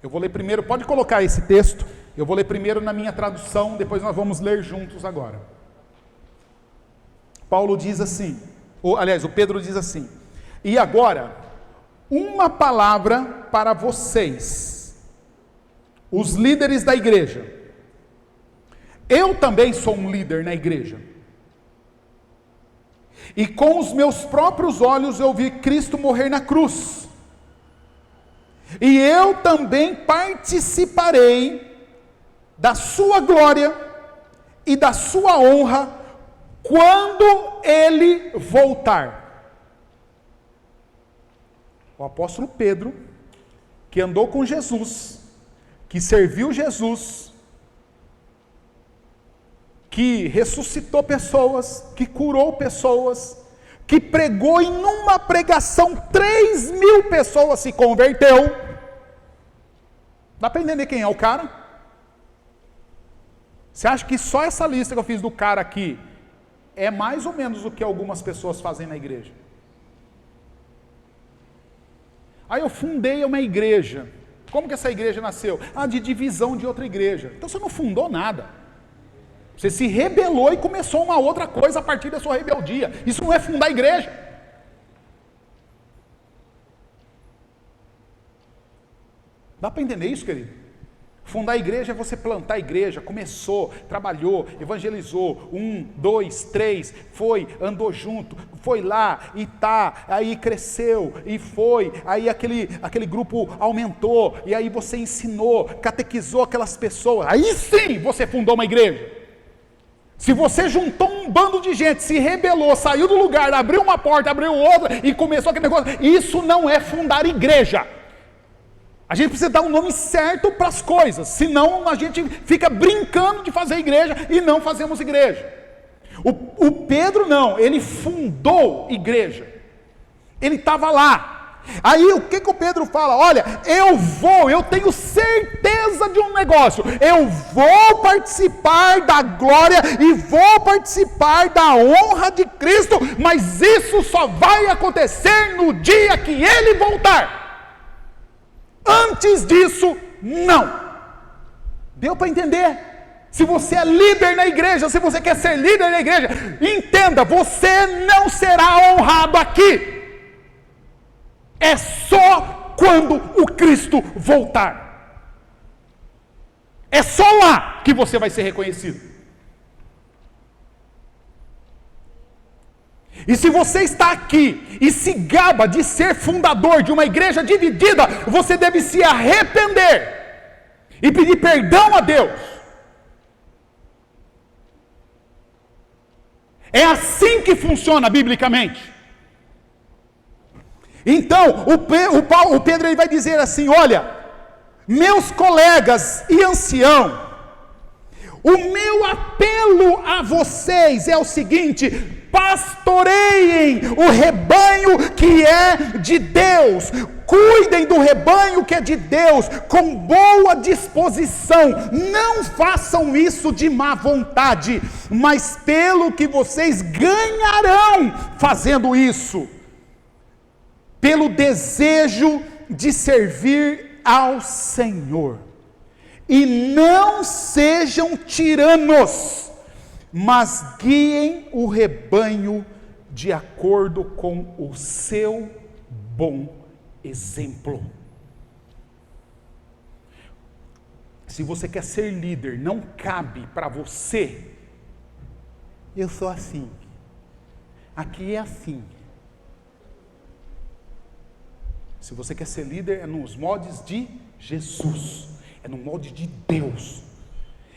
Eu vou ler primeiro, pode colocar esse texto, eu vou ler primeiro na minha tradução, depois nós vamos ler juntos agora. Paulo diz assim, o Pedro diz assim: e agora, uma palavra para vocês, os líderes da igreja. Eu também sou um líder na igreja. E com os meus próprios olhos eu vi Cristo morrer na cruz. E eu também participarei da sua glória e da sua honra quando ele voltar. O apóstolo Pedro, que andou com Jesus, que serviu Jesus, que ressuscitou pessoas, que curou pessoas, que pregou, e numa pregação 3.000 pessoas se converteu. Dá para entender quem é o cara? Você acha que só essa lista que eu fiz do cara aqui é mais ou menos o que algumas pessoas fazem na igreja? Aí eu fundei uma igreja. Como que essa igreja nasceu? De divisão de outra igreja. Então você não fundou nada. Você se rebelou e começou uma outra coisa a partir da sua rebeldia. Isso não é fundar a igreja. Dá para entender isso, querido? Fundar a igreja é você plantar a igreja, começou, trabalhou, evangelizou, 1, 2, 3, foi, andou junto, foi lá e tá, aí cresceu e foi, aí aquele grupo aumentou, e aí você ensinou, catequizou aquelas pessoas, aí sim você fundou uma igreja. Se você juntou um bando de gente, se rebelou, saiu do lugar, abriu uma porta, abriu outra e começou aquele negócio, isso não é fundar igreja. A gente precisa dar um nome certo para as coisas, senão a gente fica brincando de fazer igreja e não fazemos igreja. O Pedro não, ele fundou igreja, ele estava lá. Aí o que o Pedro fala? Olha, eu tenho certeza de um negócio, eu vou participar da glória e vou participar da honra de Cristo, mas isso só vai acontecer no dia que ele voltar. Antes disso, não. Deu para entender? Se você é líder na igreja, se você quer ser líder na igreja, entenda, você não será honrado aqui. É só quando o Cristo voltar. É só lá que você vai ser reconhecido. E se você está aqui e se gaba de ser fundador de uma igreja dividida, você deve se arrepender e pedir perdão a Deus. É assim que funciona biblicamente. Então, o Pedro ele vai dizer assim: olha, meus colegas e ancião, o meu apelo a vocês é o seguinte: pastoreiem o rebanho que é de Deus, cuidem do rebanho que é de Deus, com boa disposição, não façam isso de má vontade, mas pelo que vocês ganharão fazendo isso, pelo desejo de servir ao Senhor. E não sejam tiranos, mas guiem o rebanho de acordo com o seu bom exemplo. Se você quer ser líder, não cabe para você: eu sou assim, aqui é assim. Se você quer ser líder, é nos moldes de Jesus, é no molde de Deus.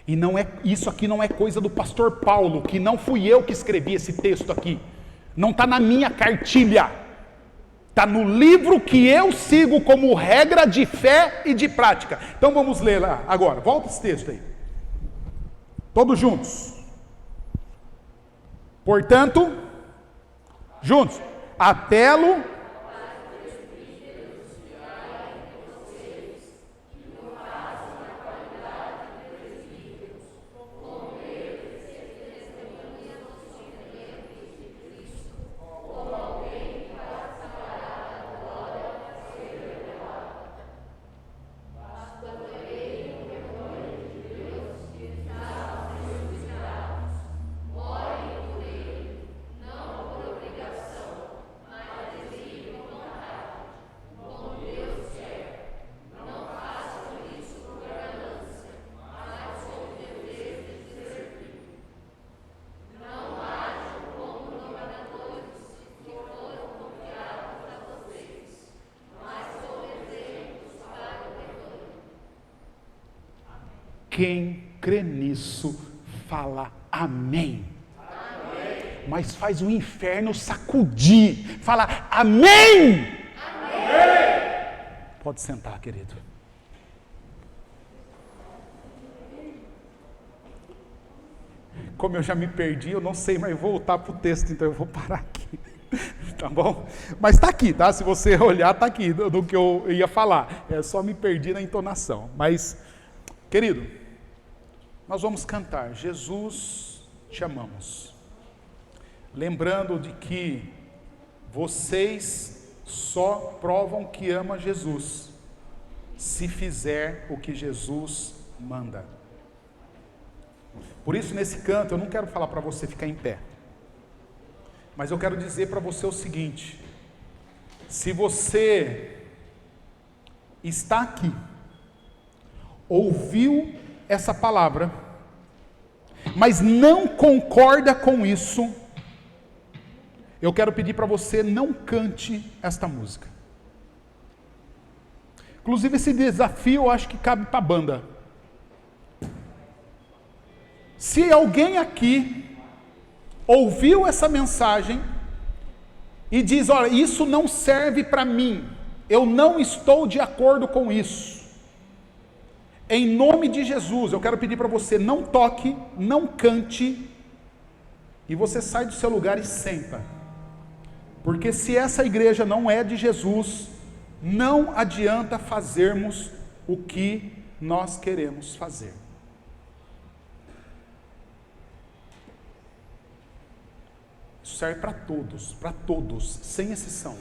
E não é, isso aqui não é coisa do pastor Paulo, que não fui eu que escrevi esse texto aqui, não está na minha cartilha, está no livro que eu sigo como regra de fé e de prática. Então vamos ler lá agora, volta esse texto aí, todos juntos. Portanto, juntos, apelo quem crê nisso, fala amém. Amém. Mas faz o inferno sacudir, fala amém. Amém. Pode sentar, querido. Como eu já me perdi, eu não sei mais voltar para o texto, então eu vou parar aqui. Tá bom? Mas está aqui, tá? Se você olhar, está aqui do que eu ia falar. É só me perdi na entonação. Mas, querido, nós vamos cantar Jesus, te amamos. Lembrando de que vocês só provam que ama Jesus se fizer o que Jesus manda. Por isso, nesse canto, eu não quero falar para você ficar em pé, mas eu quero dizer para você o seguinte: se você está aqui, ouviu essa palavra, mas não concorda com isso, eu quero pedir para você: não cante esta música. Inclusive esse desafio eu acho que cabe para a banda. Se alguém aqui ouviu essa mensagem e diz: olha, isso não serve para mim, eu não estou de acordo com isso, em nome de Jesus, eu quero pedir para você: não toque, não cante, e você sai do seu lugar e senta. Porque se essa igreja não é de Jesus, não adianta fazermos o que nós queremos fazer. Isso serve para todos, sem exceção.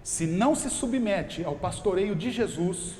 Se não se submete ao pastoreio de Jesus,